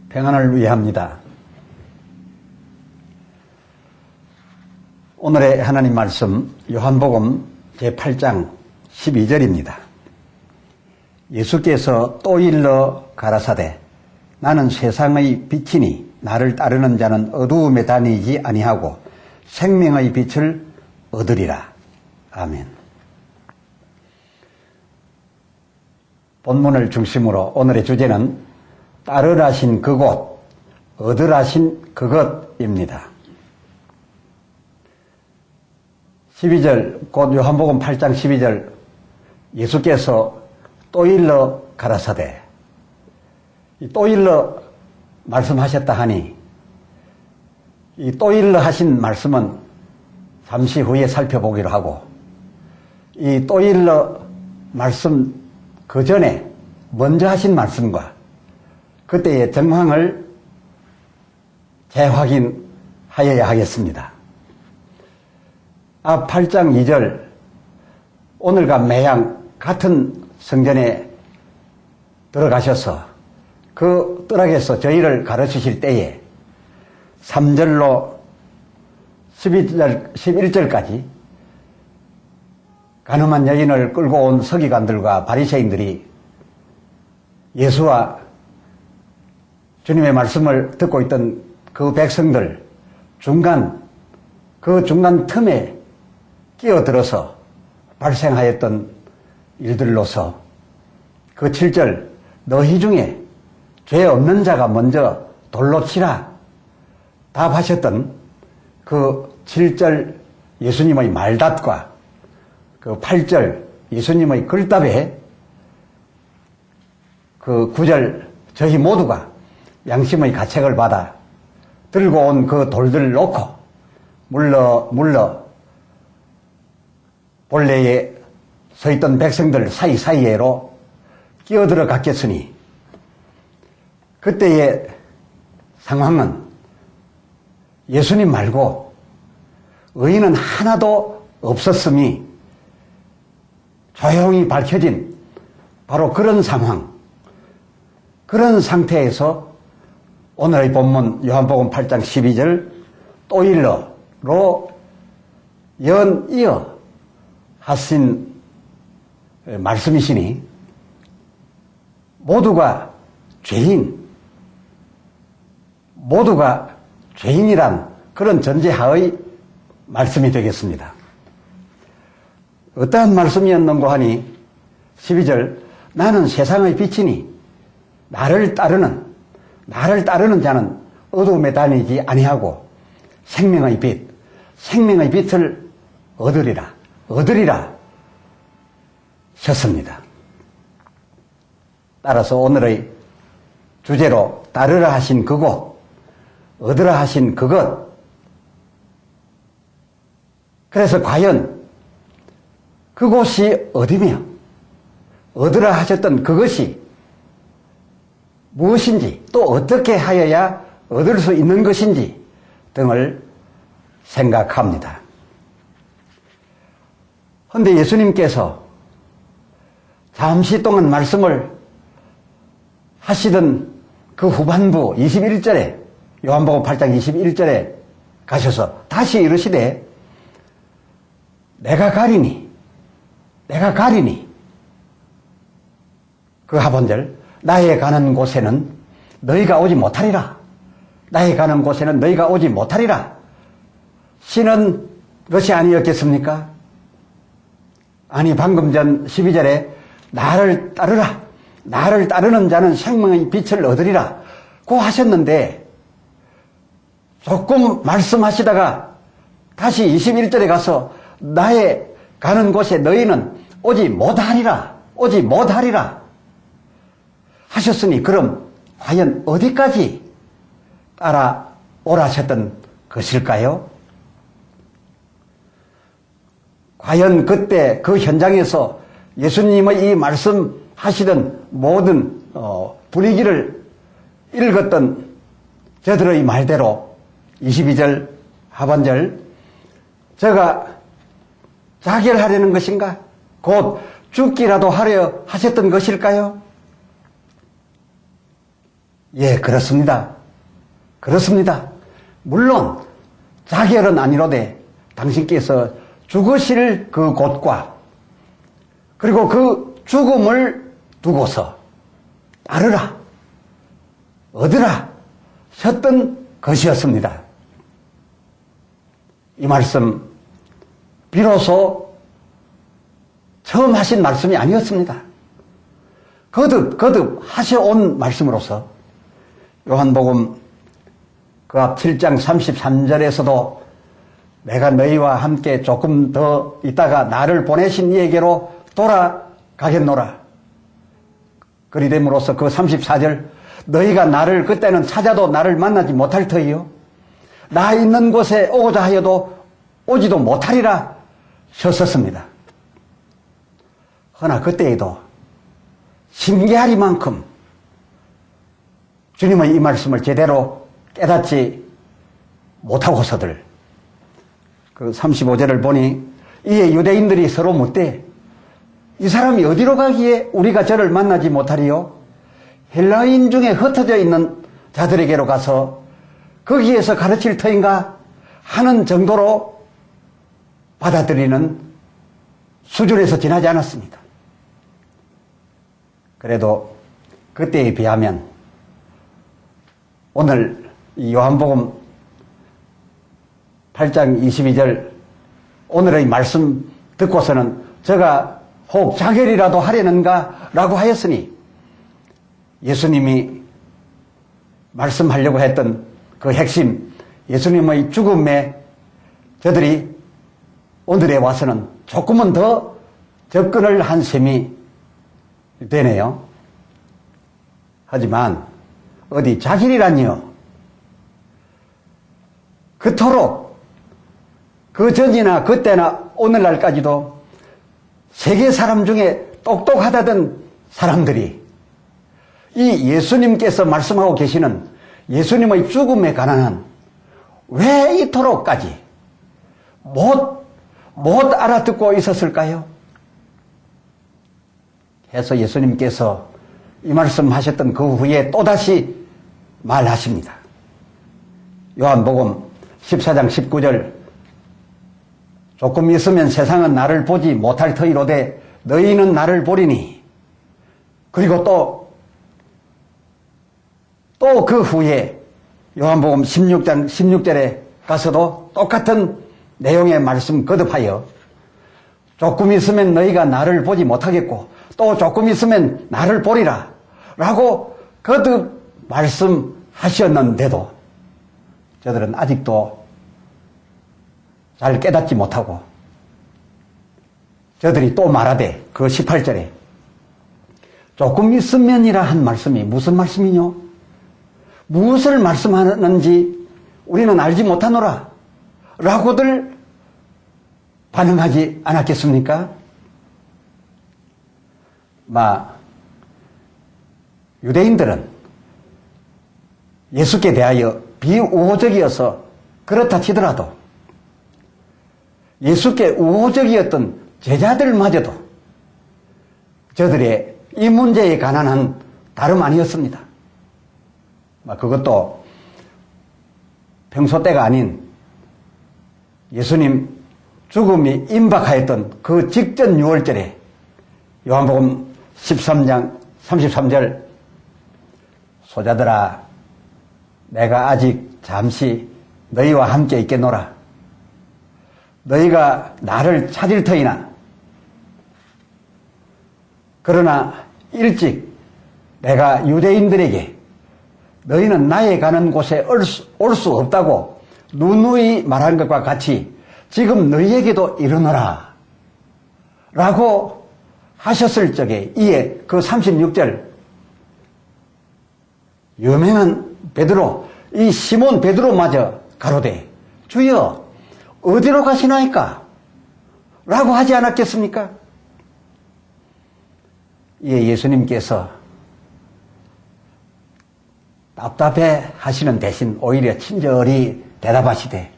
평안을 위합니다. 오늘의 하나님 말씀 요한복음 제8장 12절입니다. 예수께서 또 일러 가라사대 나는 세상의 빛이니 나를 따르는 자는 어두움에 다니지 아니하고 생명의 빛을 얻으리라. 아멘. 본문을 중심으로 오늘의 주제는 따르라신 그곳, 얻으라신 그것입니다. 12절, 곧 요한복음 8장 12절, 예수께서 또 일러 가라사대. 또 일러 말씀하셨다 하니, 이 또 일러 하신 말씀은 잠시 후에 살펴보기로 하고, 이 또 일러 말씀 그 전에 먼저 하신 말씀과 그때의 정황을 재확인하여야 하겠습니다. 앞 8장 2절, 오늘과 매양 같은 성전에 들어가셔서 그 뜰락에서 저희를 가르치실 때에 3절로 11절까지 가늠한 여인을 끌고 온 서기관들과 바리새인들이 예수와 주님의 말씀을 듣고 있던 그 백성들 그 중간 틈에 끼어들어서 발생하였던 일들로서 그 7절 너희 중에 죄 없는 자가 먼저 돌로 치라 답하셨던 그 7절 예수님의 말답과 그 8절 예수님의 글답에 그 9절 저희 모두가 양심의 가책을 받아 들고 온 그 돌들을 놓고 물러 본래에 서 있던 백성들 사이사이에로 끼어들어 갔겠으니 그때의 상황은 예수님 말고 의인은 하나도 없었음이 조용히 밝혀진 바로 그런 상황, 그런 상태에서 오늘의 본문 요한복음 8장 12절 또 일러로 연이어 하신 말씀이시니 모두가 죄인이란 그런 전제하의 말씀이 되겠습니다. 어떠한 말씀이었는고 하니 12절 나는 세상의 빛이니 나를 따르는 자는 어두움에 다니지 아니하고 생명의 빛을 얻으리라 셨습니다. 따라서 오늘의 주제로 따르라 하신 그곳, 얻으라 하신 그것. 그래서 과연 그곳이 어디며 얻으라 하셨던 그것이 무엇인지 또 어떻게 하여야 얻을 수 있는 것인지 등을 생각합니다. 그런데 예수님께서 잠시 동안 말씀을 하시던 그 후반부 21절에 요한복음 8장 21절에 가셔서 다시 이르시되 내가 가리니 그 하반절 나의 가는 곳에는 너희가 오지 못하리라. 쉬는 것이 아니었겠습니까? 아니 방금 전 12절에 나를 따르는 자는 생명의 빛을 얻으리라 고 하셨는데 조금 말씀하시다가 다시 21절에 가서 나의 가는 곳에 너희는 오지 못하리라 하셨으니 그럼 과연 어디까지 따라오라 하셨던 것일까요? 과연 그때 그 현장에서 예수님의 이 말씀하시던 모든 분위기를 읽었던 저들의 말대로 22절 하반절 저가 자결하려는 것인가? 곧 죽기라도 하려 하셨던 것일까요? 예, 그렇습니다. 그렇습니다. 물론 자결은 아니로되 당신께서 죽으실 그 곳과 그리고 그 죽음을 두고서 따르라, 얻으라 셨던 것이었습니다. 이 말씀 비로소 처음 하신 말씀이 아니었습니다. 거듭 하셔온 말씀으로서 요한복음 그 앞 7장 33절에서도 내가 너희와 함께 조금 더 있다가 나를 보내신 이에게로 돌아가겠노라. 그리됨으로써 그 34절 너희가 나를 그때는 찾아도 나를 만나지 못할 터이요 나 있는 곳에 오고자 하여도 오지도 못하리라 셨었습니다. 허나 그때에도 신기하리만큼 주님의 이 말씀을 제대로 깨닫지 못하고서들 그 35절을 보니 이에 유대인들이 서로 묻되 이 사람이 어디로 가기에 우리가 저를 만나지 못하리요? 헬라인 중에 흩어져 있는 자들에게로 가서 거기에서 가르칠 터인가 하는 정도로 받아들이는 수준에서 지나지 않았습니다. 그래도 그때에 비하면 오늘 이 요한복음 8장 22절 오늘의 말씀 듣고서는 저가 혹 자결이라도 하려는가 라고 하였으니 예수님이 말씀하려고 했던 그 핵심 예수님의 죽음에 저들이 오늘에 와서는 조금은 더 접근을 한 셈이 되네요. 하지만 어디 자결이란요. 그토록 그 전이나 그때나 오늘날까지도 세계 사람 중에 똑똑하다던 사람들이 이 예수님께서 말씀하고 계시는 예수님의 죽음에 관한 왜 이토록까지 못 알아듣고 있었을까요? 해서 예수님께서 이 말씀하셨던 그 후에 또다시 말하십니다. 요한복음 14장 19절 조금 있으면 세상은 나를 보지 못할 터이로되 너희는 나를 보리니 그리고 또 그 후에 요한복음 16장 16절에 가서도 똑같은 내용의 말씀 거듭하여 조금 있으면 너희가 나를 보지 못하겠고 또 조금 있으면 나를 보리라 라고 거듭 말씀하셨는데도 저들은 아직도 잘 깨닫지 못하고 저들이 또 말하되 그 18절에 조금 있으면이라 한 말씀이 무슨 말씀이뇨? 무엇을 말씀하는지 우리는 알지 못하노라 라고들 반응하지 않았겠습니까? 유대인들은 예수께 대하여 비우호적이어서 그렇다 치더라도 예수께 우호적이었던 제자들마저도 저들의 이 문제에 관한 한 다름 아니었습니다. 그것도 평소 때가 아닌 예수님 죽음이 임박하였던 그 직전 6월절에 요한복음 13장 33절 소자들아 내가 아직 잠시 너희와 함께 있겠노라 너희가 나를 찾을 터이나 그러나 일찍 내가 유대인들에게 너희는 나의 가는 곳에 올 수 없다고 누누이 말한 것과 같이 지금 너희에게도 이르노라 라고 하셨을 적에 이에 그 36절 유명한 베드로 이 시몬 베드로마저 가로되 주여 어디로 가시나이까 라고 하지 않았겠습니까? 이에 예수님께서 답답해 하시는 대신 오히려 친절히 대답하시되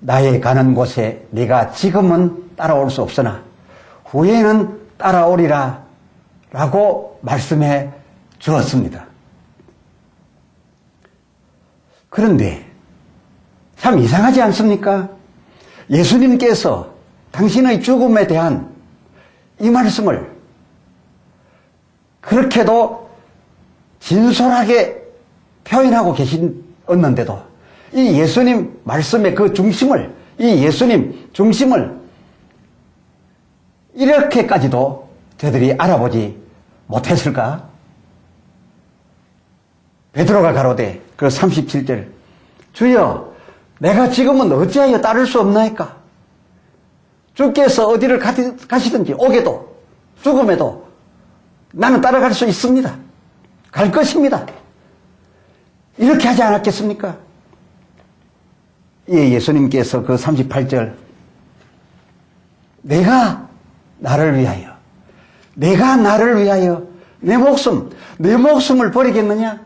나의 가는 곳에 네가 지금은 따라올 수 없으나 후에는 따라오리라 라고 말씀해 주었습니다. 그런데 참 이상하지 않습니까? 예수님께서 당신의 죽음에 대한 이 말씀을 그렇게도 진솔하게 표현하고 계셨는데도 이 예수님 말씀의 그 중심을, 이 예수님 중심을 이렇게까지도 저들이 알아보지 못했을까? 베드로가 가로되 그 37절 주여 내가 지금은 어찌하여 따를 수 없나이까? 주께서 어디를 가시든지 오게도 죽음에도 나는 따라갈 수 있습니다. 갈 것입니다. 이렇게 하지 않았겠습니까? 예, 예수님께서 그 38절 내가 나를 위하여 내 목숨을 버리겠느냐?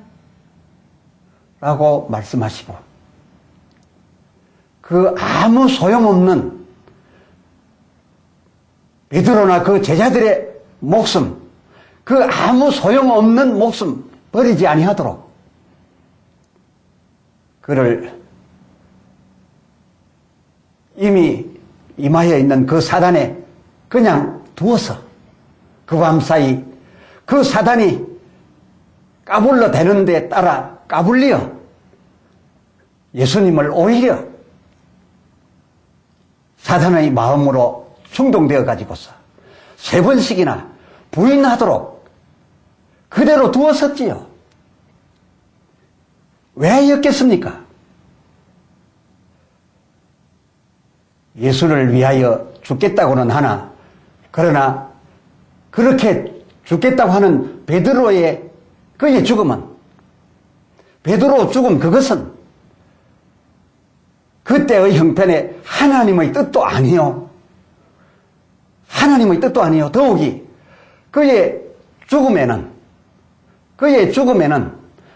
라고 말씀하시고 그 아무 소용없는 베드로나 그 제자들의 목숨, 그 아무 소용없는 목숨 버리지 아니하도록 그를 이미 임하여 있는 그 사단에 그냥 두어서 그 밤사이 그 사단이 까불러 대는 데 따라 까불려 예수님을 오히려 사단의 마음으로 충동되어 가지고서 3번씩이나 부인하도록 그대로 두었었지요. 왜였겠습니까? 예수를 위하여 죽겠다고는 하나, 그러나 그렇게 죽겠다고 하는 베드로의 그의 죽음은, 베드로 죽음 그것은 그때의 형편에 하나님의 뜻도 아니요. 하나님의 뜻도 아니요. 더욱이 그의 죽음에는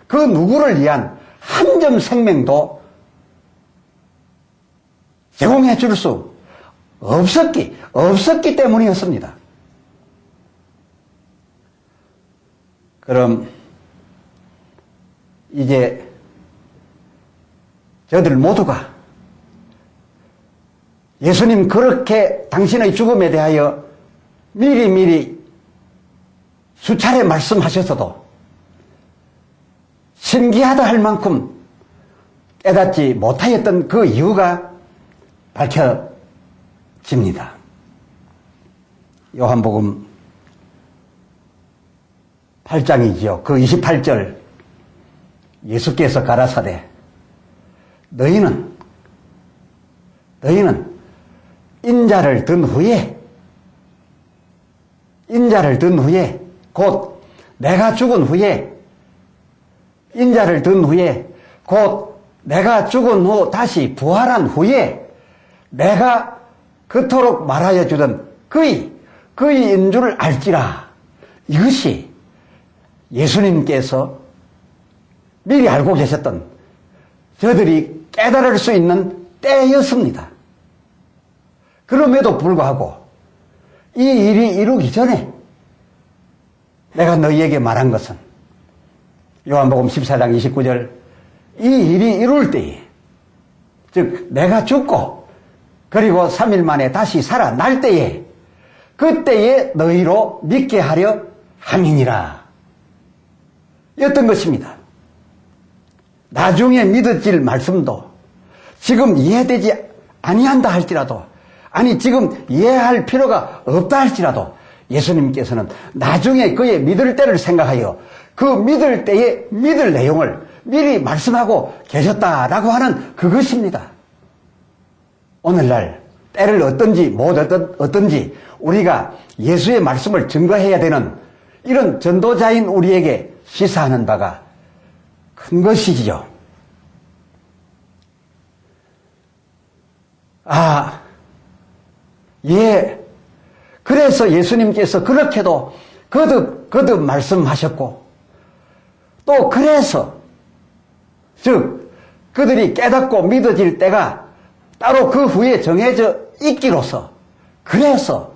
그 누구를 위한 한 점 생명도 제공해 줄 수 없었기 때문이었습니다. 그럼 이제 저들 모두가 예수님 그렇게 당신의 죽음에 대하여 미리 수차례 말씀하셨어도 신기하다 할 만큼 깨닫지 못하였던 그 이유가 밝혀집니다. 요한복음 8장이지요. 그 28절 예수께서 가라사대 너희는 인자를 든 후에 곧 내가 죽은 후에 인자를 든 후에 곧 내가 죽은 후 다시 부활한 후에 내가 그토록 말하여 주던 그이인 줄 알지라. 이것이 예수님께서 미리 알고 계셨던 저들이 깨달을 수 있는 때였습니다. 그럼에도 불구하고 이 일이 이루기 전에 내가 너희에게 말한 것은 요한복음 14장 29절 이 일이 이룰 때에 즉 내가 죽고 그리고 3일 만에 다시 살아날 때에 그때에 너희로 믿게 하려 함이니라 였던 것입니다. 나중에 믿어질 말씀도 지금 이해되지 아니한다 할지라도 아니 지금 이해할 필요가 없다 할지라도 예수님께서는 나중에 그의 믿을 때를 생각하여 그 믿을 때에 믿을 내용을 미리 말씀하고 계셨다라고 하는 그것입니다. 오늘날 때를 어떤지 못 어떤지 우리가 예수의 말씀을 증거해야 되는 이런 전도자인 우리에게 시사하는 바가 큰 것이지요. 그래서 예수님께서 그렇게도 거듭 말씀하셨고 또 그래서 즉 그들이 깨닫고 믿어질 때가 따로 그 후에 정해져 있기로서 그래서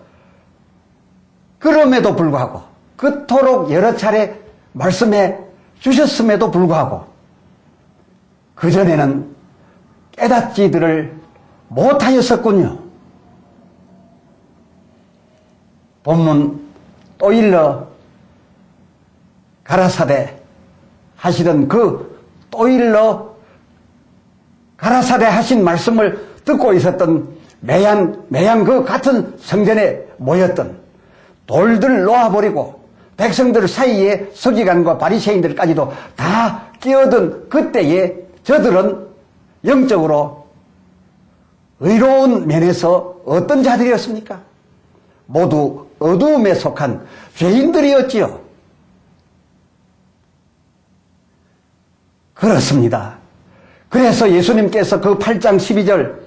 그럼에도 불구하고 그토록 여러 차례 말씀해 주셨음에도 불구하고 그전에는 깨닫지들을 못하였었군요. 본문 또 일러 가라사대 하시던 그 또 일러 가라사대 하신 말씀을 듣고 있었던 매양 그 같은 성전에 모였던 돌들 놓아버리고 백성들 사이에 서기관과 바리새인들까지도 다 끼어든 그때에 저들은 영적으로 의로운 면에서 어떤 자들이었습니까? 모두 어두움에 속한 죄인들이었지요. 그렇습니다. 그래서 예수님께서 그 8장 12절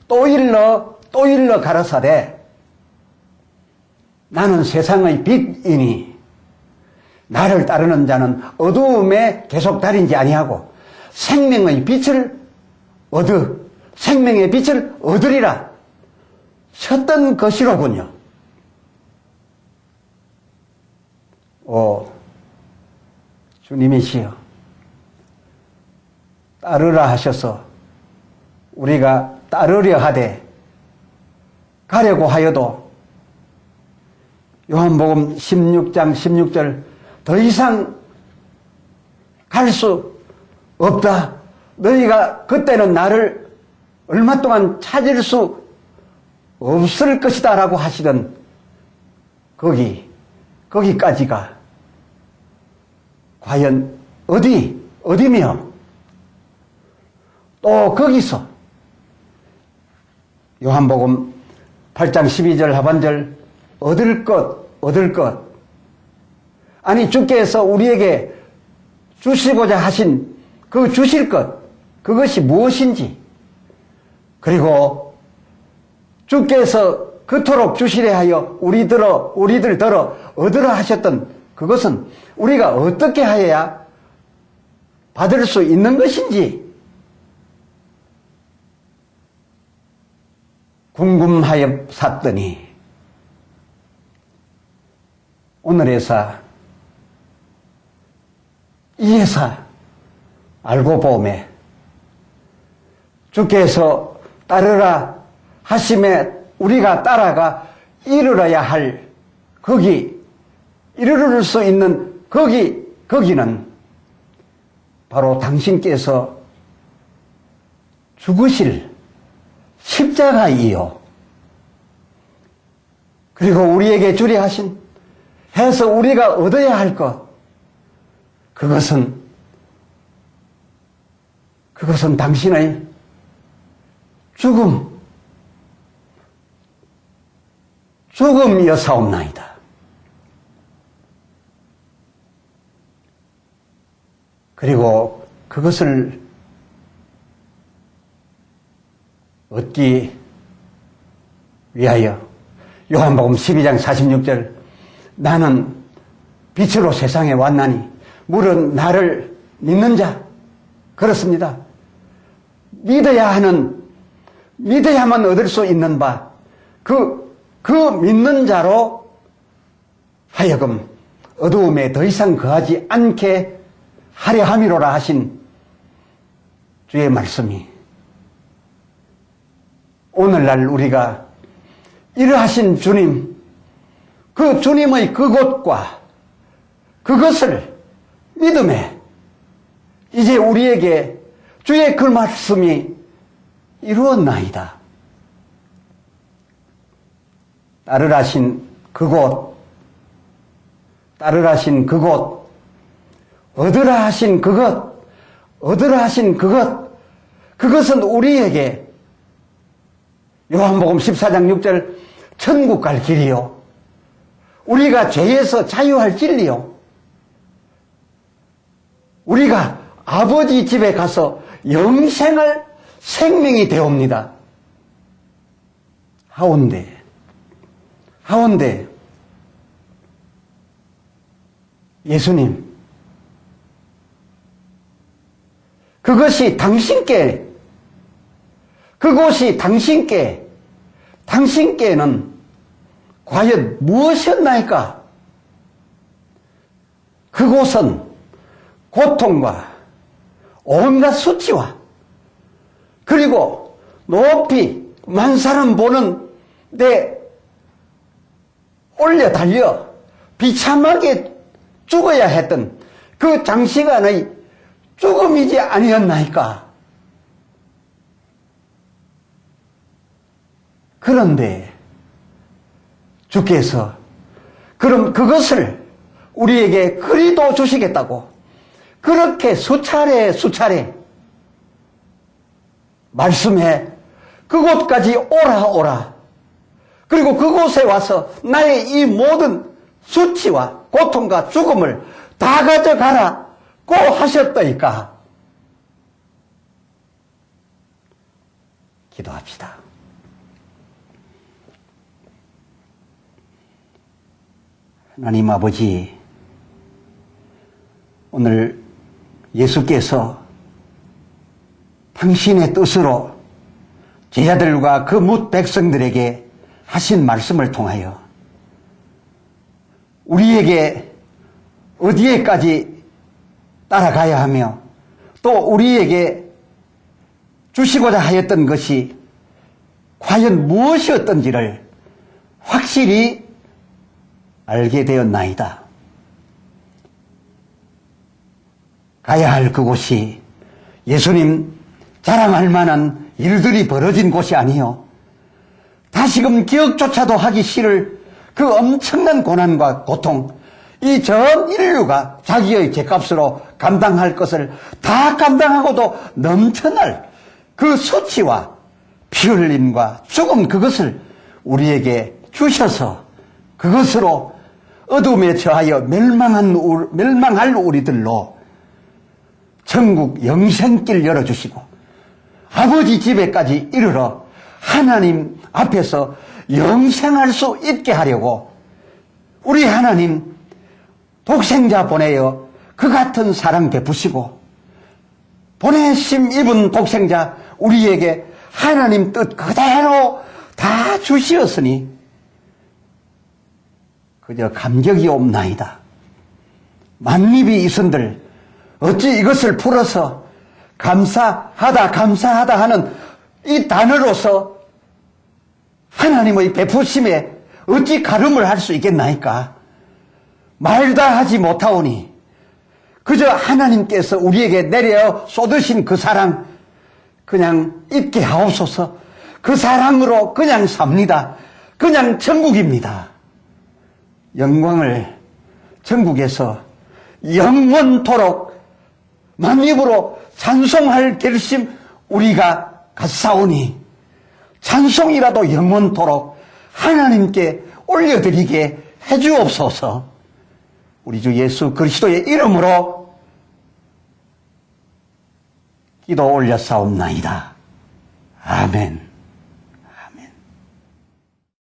또 일러 가라사대 나는 세상의 빛이니 나를 따르는 자는 어두움에 계속 다니지 아니하고 생명의 빛을 얻으리라 셨던 것이로군요. 주님이시여 따르라 하셔서 우리가 따르려 하되 가려고 하여도 요한복음 16장 16절 더 이상 갈 수 없다. 너희가 그때는 나를 얼마 동안 찾을 수 없을 것이다 라고 하시던 거기까지가 과연 어디며 또 거기서 요한복음 8장 12절 하반절 얻을 것 아니 주께서 우리에게 주시고자 하신 그 주실 것 그것이 무엇인지 그리고 주께서 그토록 주시려 하여 우리들더러 얻으라 하셨던 그것은 우리가 어떻게 하여야 받을 수 있는 것인지 궁금하여 샀더니 오늘에서 이에서 알고 보매 주께서 따르라 하심에 우리가 따라가 이르러야 할 이르를 수 있는 거기는 바로 당신께서 죽으실 십자가이요. 그리고 우리에게 주려 하신 해서 우리가 얻어야 할 것 그것은 당신의 죽음이었사옵나이다. 그리고 그것을 얻기 위하여 요한복음 12장 46절 나는 빛으로 세상에 왔나니 물은 나를 믿는 자 그렇습니다. 믿어야만 얻을 수 있는 바 그 믿는 자로 하여금 어두움에 더 이상 거하지 않게 하려 함이로라 하신 주의 말씀이 오늘날 우리가 이러하신 주님 그 주님의 그곳과 그것을 믿음에 이제 우리에게 주의 그 말씀이 이루었나이다. 따르라신 그곳 얻으라 하신 그것은 우리에게 요한복음 14장 6절 천국 갈 길이요 우리가 죄에서 자유할 진리요 우리가 아버지 집에 가서 영생할 생명이 되옵니다. 하온데 예수님 그것이 당신께는 과연 무엇이었나이까? 그곳은 고통과 온갖 수치와 그리고 높이 만사람 보는 데 올려 달려 비참하게 죽어야 했던 그 장시간의 죽음이지 아니었나이까. 그런데 주께서 그럼 그것을 우리에게 그리도 주시겠다고 그렇게 수차례 말씀해 그곳까지 오라 그리고 그곳에 와서 나의 이 모든 수치와 고통과 죽음을 다 가져가라고 하셨더이까. 기도합시다. 하나님 아버지, 오늘 예수께서 당신의 뜻으로 제자들과 그 뭇 백성들에게 하신 말씀을 통하여 우리에게 어디에까지 따라가야 하며 또 우리에게 주시고자 하였던 것이 과연 무엇이었던지를 확실히 알게 되었나이다. 가야 할 그곳이 예수님 자랑할 만한 일들이 벌어진 곳이 아니요 다시금 기억조차도 하기 싫을 그 엄청난 고난과 고통, 이 전 인류가 자기의 죄값으로 감당할 것을 다 감당하고도 넘쳐날 그 수치와 피 흘림과 죽음, 그것을 우리에게 주셔서 그것으로 어둠에 처하여 멸망할 우리들로 천국 영생길 열어주시고 아버지 집에까지 이르러 하나님 앞에서 영생할 수 있게 하려고 우리 하나님 독생자 보내어 그 같은 사랑 베푸시고 보내심 입은 독생자 우리에게 하나님 뜻 그대로 다 주시었으니 그저 감격이 없나이다. 만립이 이선들 어찌 이것을 풀어서 감사하다 하는 이 단어로서 하나님의 베푸심에 어찌 가름을 할 수 있겠나이까. 말다 하지 못하오니 그저 하나님께서 우리에게 내려 쏟으신 그 사랑 그냥 잊게 하옵소서. 그 사랑으로 그냥 삽니다. 그냥 천국입니다. 영광을 천국에서 영원토록 만입으로 찬송할 결심 우리가 갖사오니 찬송이라도 영원토록 하나님께 올려드리게 해주옵소서. 우리 주 예수 그리스도의 이름으로 기도 올렸사옵나이다. 아멘.